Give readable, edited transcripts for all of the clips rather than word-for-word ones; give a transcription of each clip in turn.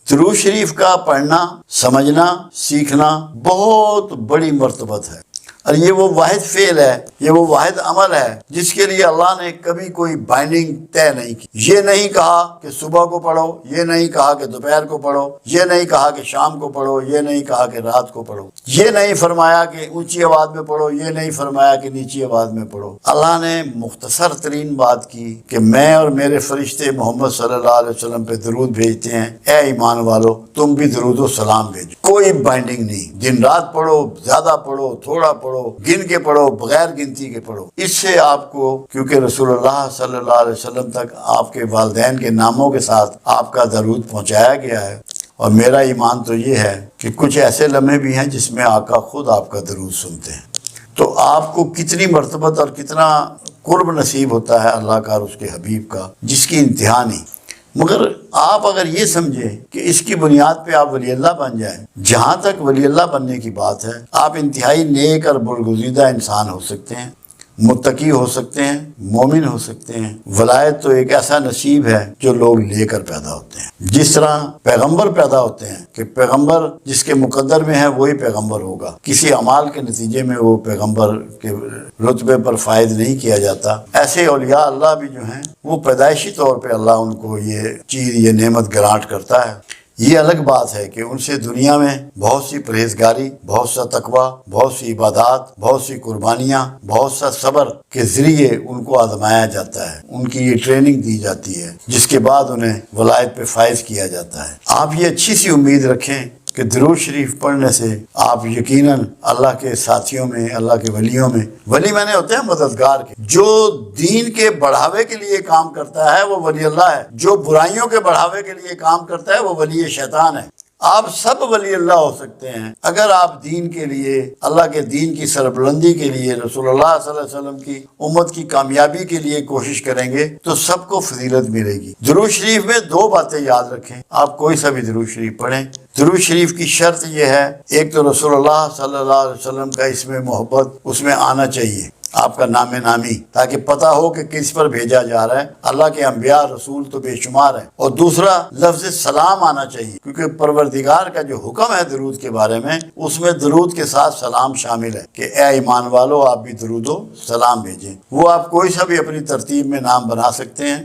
درود شریف کا پڑھنا، سمجھنا، سیکھنا بہت بڑی مرتبت ہے، اور یہ وہ واحد فعل ہے، یہ وہ واحد عمل ہے جس کے لیے اللہ نے کبھی کوئی بائنڈنگ طے نہیں کی۔ یہ نہیں کہا کہ صبح کو پڑھو، یہ نہیں کہا کہ دوپہر کو پڑھو، یہ نہیں کہا کہ شام کو پڑھو، یہ نہیں کہا کہ رات کو پڑھو، یہ نہیں فرمایا کہ اونچی آواز میں پڑھو، یہ نہیں فرمایا کہ نیچی آواز میں پڑھو۔ اللہ نے مختصر ترین بات کی کہ میں اور میرے فرشتے محمد صلی اللہ علیہ وسلم پہ درود بھیجتے ہیں، اے ایمان والو تم بھی درود و سلام بھیجو۔ کوئی بائنڈنگ نہیں، دن رات پڑھو، زیادہ پڑھو، تھوڑا پڑھو، گن کے پڑھو، بغیر گنتی کے پڑھو۔ اس سے آپ کو، کیونکہ رسول اللہ صلی اللہ علیہ وسلم تک آپ کے والدین کے ناموں کے ساتھ آپ کا درود پہنچایا گیا ہے، اور میرا ایمان تو یہ ہے کہ کچھ ایسے لمحے بھی ہیں جس میں آقا خود آپ کا درود سنتے ہیں۔ تو آپ کو کتنی مرتبت اور کتنا قرب نصیب ہوتا ہے اللہ کا اور اس کے حبیب کا، جس کی انتہا نہیں۔ مگر آپ اگر یہ سمجھیں کہ اس کی بنیاد پہ آپ ولی اللہ بن جائیں، جہاں تک ولی اللہ بننے کی بات ہے، آپ انتہائی نیک اور برگزیدہ انسان ہو سکتے ہیں، متقی ہو سکتے ہیں، مومن ہو سکتے ہیں۔ ولایت تو ایک ایسا نصیب ہے جو لوگ لے کر پیدا ہوتے ہیں، جس طرح پیغمبر پیدا ہوتے ہیں کہ پیغمبر جس کے مقدر میں ہے وہی پیغمبر ہوگا، کسی اعمال کے نتیجے میں وہ پیغمبر کے رتبے پر فائز نہیں کیا جاتا۔ ایسے اولیاء اللہ بھی جو ہیں وہ پیدائشی طور پہ اللہ ان کو یہ چیز، یہ نعمت گرانٹ کرتا ہے۔ یہ الگ بات ہے کہ ان سے دنیا میں بہت سی پرہیزگاری، بہت سا تقوی، بہت سی عبادات، بہت سی قربانیاں، بہت سا صبر کے ذریعے ان کو آزمایا جاتا ہے، ان کی یہ ٹریننگ دی جاتی ہے، جس کے بعد انہیں ولایت پہ فائز کیا جاتا ہے۔ آپ یہ اچھی سی امید رکھیں کہ درود شریف پڑھنے سے آپ یقیناً اللہ کے ساتھیوں میں، اللہ کے ولیوں میں، ولی میں نے ہوتے ہیں مددگار کے، جو دین کے بڑھاوے کے لیے کام کرتا ہے وہ ولی اللہ ہے، جو برائیوں کے بڑھاوے کے لیے کام کرتا ہے وہ ولی شیطان ہے۔ آپ سب ولی اللہ ہو سکتے ہیں اگر آپ دین کے لیے، اللہ کے دین کی سربلندی کے لیے، رسول اللہ صلی اللہ علیہ وسلم کی امت کی کامیابی کے لیے کوشش کریں گے تو سب کو فضیلت ملے گی۔ درود شریف میں دو باتیں یاد رکھیں، آپ کوئی سا بھی درود شریف پڑھیں، درود شریف کی شرط یہ ہے، ایک تو رسول اللہ صلی اللہ علیہ وسلم کا اس میں محبت اس میں آنا چاہیے، آپ کا نام نامی، تاکہ پتہ ہو کہ کس پر بھیجا جا رہا ہے۔ اللہ کے انبیاء رسول تو بے شمار ہیں۔ اور دوسرا لفظ سلام آنا چاہیے، کیونکہ پروردگار کا جو حکم ہے درود کے بارے میں، اس میں درود کے ساتھ سلام شامل ہے کہ اے ایمان والو آپ بھی درود و سلام بھیجیں۔ وہ آپ کوئی سا بھی اپنی ترتیب میں نام بنا سکتے ہیں۔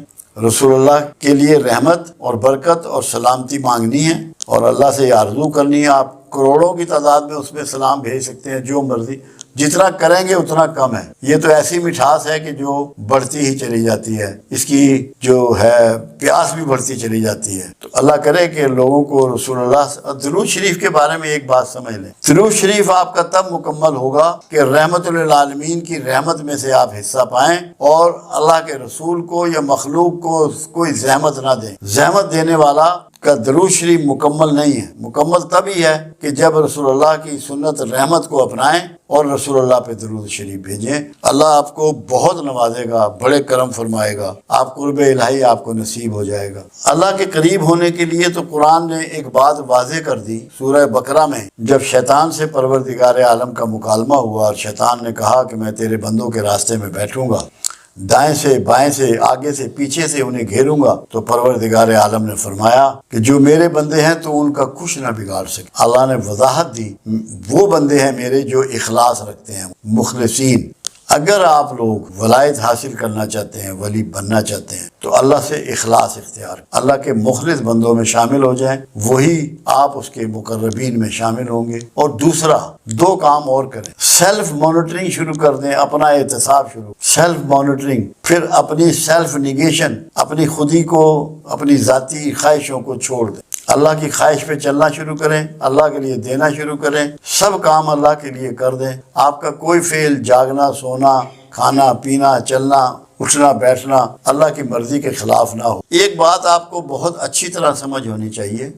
رسول اللہ کے لیے رحمت اور برکت اور سلامتی مانگنی ہے، اور اللہ سے یہ آرزو کرنی ہے۔ آپ کروڑوں کی تعداد میں اس میں سلام بھیج سکتے ہیں، جو مرضی، جتنا کریں گے اتنا کم ہے۔ یہ تو ایسی مٹھاس ہے کہ جو بڑھتی ہی چلی جاتی ہے، اس کی جو ہے پیاس بھی بڑھتی چلی جاتی ہے۔ تو اللہ کرے کہ لوگوں کو رسول اللہ، درود شریف کے بارے میں ایک بات سمجھ لیں، درود شریف آپ کا تب مکمل ہوگا کہ رحمت للعالمین کی رحمت میں سے آپ حصہ پائیں، اور اللہ کے رسول کو یا مخلوق کو کوئی زحمت نہ دیں۔ زحمت دینے والا کا درود شریف مکمل نہیں ہے۔ مکمل تبھی ہے کہ جب رسول اللہ کی سنت رحمت کو اپنائیں اور رسول اللہ پہ درود شریف بھیجیں۔ اللہ آپ کو بہت نوازے گا، بڑے کرم فرمائے گا، آپ قرب الہی آپ کو نصیب ہو جائے گا۔ اللہ کے قریب ہونے کے لیے تو قرآن نے ایک بات واضح کر دی سورہ بقرہ میں، جب شیطان سے پروردگار عالم کا مکالمہ ہوا اور شیطان نے کہا کہ میں تیرے بندوں کے راستے میں بیٹھوں گا، دائیں سے بائیں سے آگے سے پیچھے سے انہیں گھیروں گا، تو پروردگار عالم نے فرمایا کہ جو میرے بندے ہیں تو ان کا کچھ نہ بگاڑ سکے۔ اللہ نے وضاحت دی، وہ بندے ہیں میرے جو اخلاص رکھتے ہیں، مخلصین۔ اگر آپ لوگ ولایت حاصل کرنا چاہتے ہیں، ولی بننا چاہتے ہیں، تو اللہ سے اخلاص اختیار، اللہ کے مخلص بندوں میں شامل ہو جائیں، وہی آپ اس کے مقربین میں شامل ہوں گے۔ اور دوسرا، دو کام اور کریں، سیلف مانیٹرنگ شروع کر دیں، اپنا احتساب شروع، سیلف مانیٹرنگ، پھر اپنی سیلف نیگیشن، اپنی خودی کو، اپنی ذاتی خواہشوں کو چھوڑ دیں، اللہ کی خواہش پہ چلنا شروع کریں، اللہ کے لیے دینا شروع کریں، سب کام اللہ کے لیے کر دیں۔ آپ کا کوئی فعل، جاگنا، سونا، کھانا پینا، چلنا، اٹھنا بیٹھنا اللہ کی مرضی کے خلاف نہ ہو۔ ایک بات آپ کو بہت اچھی طرح سمجھ ہونی چاہیے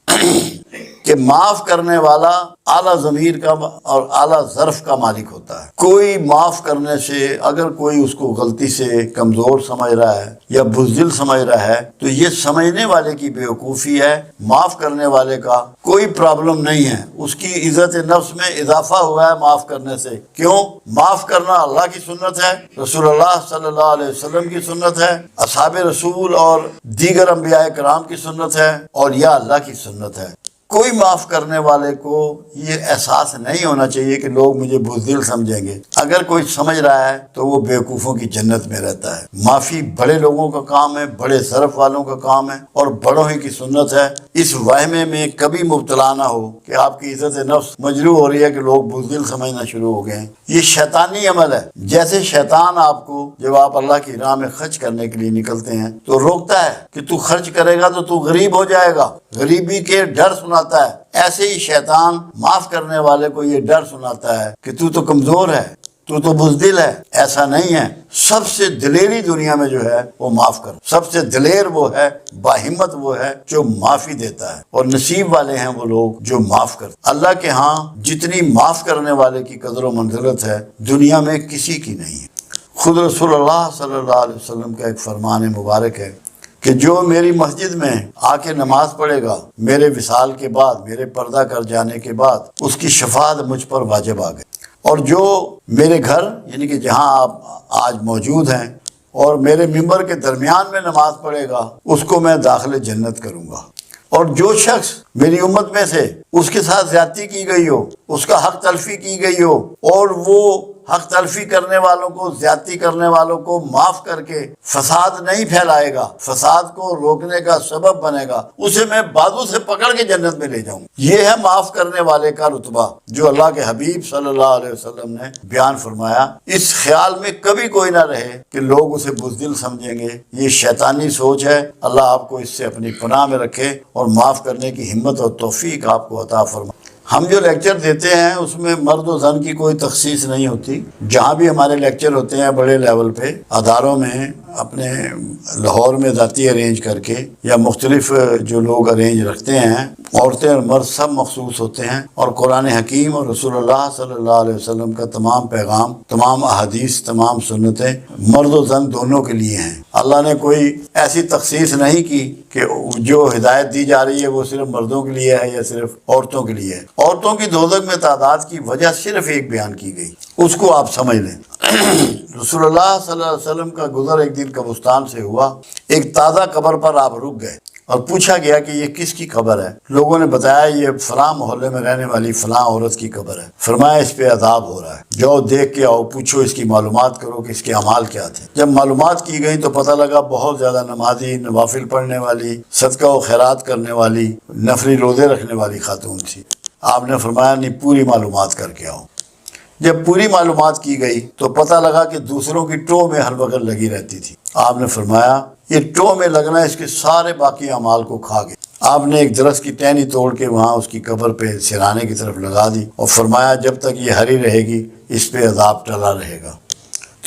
کہ معاف کرنے والا اعلیٰ ضمیر کا اور اعلیٰ ظرف کا مالک ہوتا ہے۔ کوئی معاف کرنے سے اگر کوئی اس کو غلطی سے کمزور سمجھ رہا ہے یا بزدل سمجھ رہا ہے تو یہ سمجھنے والے کی بیوقوفی ہے۔ معاف کرنے والے کا کوئی پرابلم نہیں ہے، اس کی عزت نفس میں اضافہ ہوا ہے معاف کرنے سے۔ کیوں؟ معاف کرنا اللہ کی سنت ہے، رسول اللہ صلی اللہ علیہ وسلم کی سنت ہے، اصحاب رسول اور دیگر انبیاء کرام کی سنت ہے، اور یا اللہ کی سنت ہے۔ کوئی معاف کرنے والے کو یہ احساس نہیں ہونا چاہیے کہ لوگ مجھے بزدل سمجھیں گے۔ اگر کوئی سمجھ رہا ہے تو وہ بیوقوفوں کی جنت میں رہتا ہے۔ معافی بڑے لوگوں کا کام ہے، بڑے ظرف والوں کا کام ہے، اور بڑوں ہی کی سنت ہے۔ اس وہمے میں کبھی مبتلا نہ ہو کہ آپ کی عزت نفس مجروح ہو رہی ہے کہ لوگ بزدل سمجھنا شروع ہو گئے ہیں۔ یہ شیطانی عمل ہے۔ جیسے شیطان آپ کو جب آپ اللہ کی راہ میں خرچ کرنے کے لیے نکلتے ہیں تو روکتا ہے کہ تو خرچ کرے گا تو تو غریب ہو جائے گا، غریبی کے ڈر سناتا ہے، ایسے ہی شیطان معاف کرنے والے کو یہ ڈر سناتا ہے کہ تو کمزور ہے، تو بزدل ہے۔ ایسا نہیں ہے۔ سب سے دلیری دنیا میں جو ہے وہ معاف کر، سب سے دلیر وہ ہے، باہمت وہ ہے جو معافی دیتا ہے، اور نصیب والے ہیں وہ لوگ جو معاف کرتے۔ اللہ کے ہاں جتنی معاف کرنے والے کی قدر و منزلت ہے دنیا میں کسی کی نہیں ہے۔ خود رسول اللہ صلی اللہ علیہ وسلم کا ایک فرمان مبارک ہے کہ جو میری مسجد میں آ کے نماز پڑھے گا میرے وصال کے بعد، میرے پردہ کر جانے کے بعد، اس کی شفاعت مجھ پر واجب آ گئی، اور جو میرے گھر یعنی کہ جہاں آپ آج موجود ہیں اور میرے ممبر کے درمیان میں نماز پڑھے گا اس کو میں داخل جنت کروں گا، اور جو شخص میری امت میں سے اس کے ساتھ زیادتی کی گئی ہو، اس کا حق تلفی کی گئی ہو، اور وہ حق تلفی کرنے والوں کو، زیادتی کرنے والوں کو معاف کر کے فساد نہیں پھیلائے گا، فساد کو روکنے کا سبب بنے گا، اسے میں بازو سے پکڑ کے جنت میں لے جاؤں۔ یہ ہے معاف کرنے والے کا رتبہ جو اللہ کے حبیب صلی اللہ علیہ وسلم نے بیان فرمایا۔ اس خیال میں کبھی کوئی نہ رہے کہ لوگ اسے بزدل سمجھیں گے، یہ شیطانی سوچ ہے۔ اللہ آپ کو اس سے اپنی پناہ میں رکھے اور معاف کرنے کی ہمت اور توفیق آپ کو عطا فرمائے۔ ہم جو لیکچر دیتے ہیں اس میں مرد و زن کی کوئی تخصیص نہیں ہوتی۔ جہاں بھی ہمارے لیکچر ہوتے ہیں بڑے لیول پہ اداروں میں، اپنے لاہور میں ذاتی ارینج کر کے یا مختلف جو لوگ ارینج رکھتے ہیں، عورتیں اور مرد سب مخصوص ہوتے ہیں، اور قرآن حکیم اور رسول اللہ صلی اللہ علیہ وسلم کا تمام پیغام، تمام احادیث، تمام سنتیں مرد و زن دونوں کے لیے ہیں۔ اللہ نے کوئی ایسی تخصیص نہیں کی کہ جو ہدایت دی جا رہی ہے وہ صرف مردوں کے لیے ہے یا صرف عورتوں کے لیے ہے۔ عورتوں کی دوزخ میں تعداد کی وجہ صرف ایک بیان کی گئی، اس کو آپ سمجھ لیں۔ رسول اللہ صلی اللہ علیہ وسلم کا گزر ایک دن قبرستان سے ہوا، ایک تازہ قبر پر آپ رک گئے اور پوچھا گیا کہ یہ کس کی قبر ہے؟ لوگوں نے بتایا یہ فلاں محلے میں رہنے والی فلاں عورت کی قبر ہے۔ فرمایا اس پہ عذاب ہو رہا ہے، جاؤ دیکھ کے آؤ، پوچھو اس کی معلومات کرو کہ اس کے اعمال کیا تھے۔ جب معلومات کی گئی تو پتہ لگا بہت زیادہ نمازی، نوافل پڑھنے والی، صدقہ و خیرات کرنے والی، نفلی روزے رکھنے والی خاتون تھی۔ آپ نے فرمایا نہیں، پوری معلومات کر کے آؤ۔ جب پوری معلومات کی گئی تو پتہ لگا کہ دوسروں کی ٹو میں ہر وقت لگی رہتی تھی۔ آپ نے فرمایا یہ ٹو میں لگنا اس کے سارے باقی اعمال کو کھا گئے۔ آپ نے ایک درخت کی ٹہنی توڑ کے وہاں اس کی قبر پہ سرانے کی طرف لگا دی اور فرمایا جب تک یہ ہری رہے گی اس پہ عذاب ٹلا رہے گا۔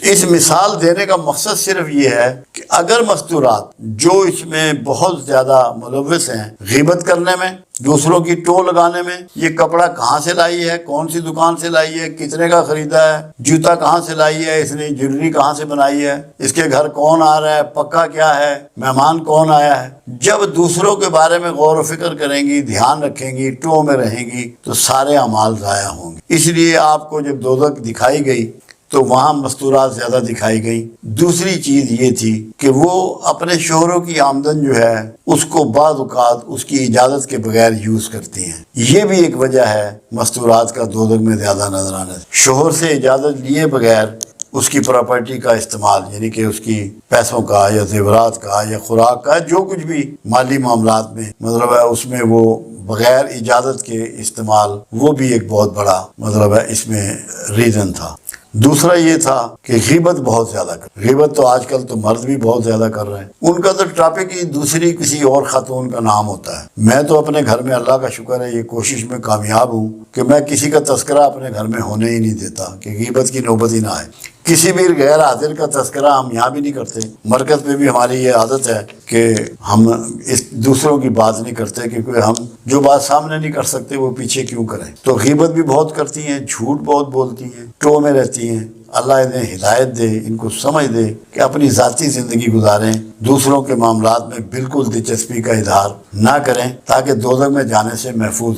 اس مثال دینے کا مقصد صرف یہ ہے کہ اگر مستورات جو اس میں بہت زیادہ ملوث ہیں، غیبت کرنے میں، دوسروں کی ٹو لگانے میں، یہ کپڑا کہاں سے لائی ہے، کون سی دکان سے لائی ہے، کتنے کا خریدا ہے، جوتا کہاں سے لائی ہے، اس نے جویلری کہاں سے بنائی ہے، اس کے گھر کون آ رہا ہے، پکا کیا ہے، مہمان کون آیا ہے، جب دوسروں کے بارے میں غور و فکر کریں گی، دھیان رکھیں گی، ٹو میں رہیں گی تو سارے اعمال ضائع ہوں گے۔ اس لیے آپ کو جب دوزخ دکھائی گئی تو وہاں مستورات زیادہ دکھائی گئی۔ دوسری چیز یہ تھی کہ وہ اپنے شوہروں کی آمدن جو ہے اس کو بعض اوقات اس کی اجازت کے بغیر یوز کرتی ہیں۔ یہ بھی ایک وجہ ہے مستورات کا دوزخ میں زیادہ نظر آنا۔ شوہر سے اجازت لیے بغیر اس کی پراپرٹی کا استعمال، یعنی کہ اس کی پیسوں کا یا زیورات کا یا خوراک کا، جو کچھ بھی مالی معاملات میں مطلب ہے، اس میں وہ بغیر اجازت کے استعمال، وہ بھی ایک بہت بڑا مطلب ہے اس میں ریزن تھا۔ دوسرا یہ تھا کہ غیبت بہت زیادہ غیبت تو آج کل تو مرد بھی بہت زیادہ کر رہے ہیں۔ ان کا تو ٹاپک ہی دوسری کسی اور خاتون کا نام ہوتا ہے۔ میں تو اپنے گھر میں اللہ کا شکر ہے یہ کوشش میں کامیاب ہوں کہ میں کسی کا تذکرہ اپنے گھر میں ہونے ہی نہیں دیتا کہ غیبت کی نوبت ہی نہ آئے۔ کسی بھی غیر حاضر کا تذکرہ ہم یہاں بھی نہیں کرتے. مرکز میں بھی ہماری یہ عادت ہے کہ ہم اس دوسروں کی بات نہیں کرتے، کیونکہ ہم جو بات سامنے نہیں کر سکتے وہ پیچھے کیوں کریں. تو غیبت بھی بہت کرتی ہیں، جھوٹ بہت بولتی ہیں، ٹو میں رہتی ہیں. اللہ انہیں ہدایت دے، ان کو سمجھ دے کہ اپنی ذاتی زندگی گزاریں، دوسروں کے معاملات میں بالکل دلچسپی کا اظہار نہ کریں، تاکہ دوزخ میں جانے سے محفوظ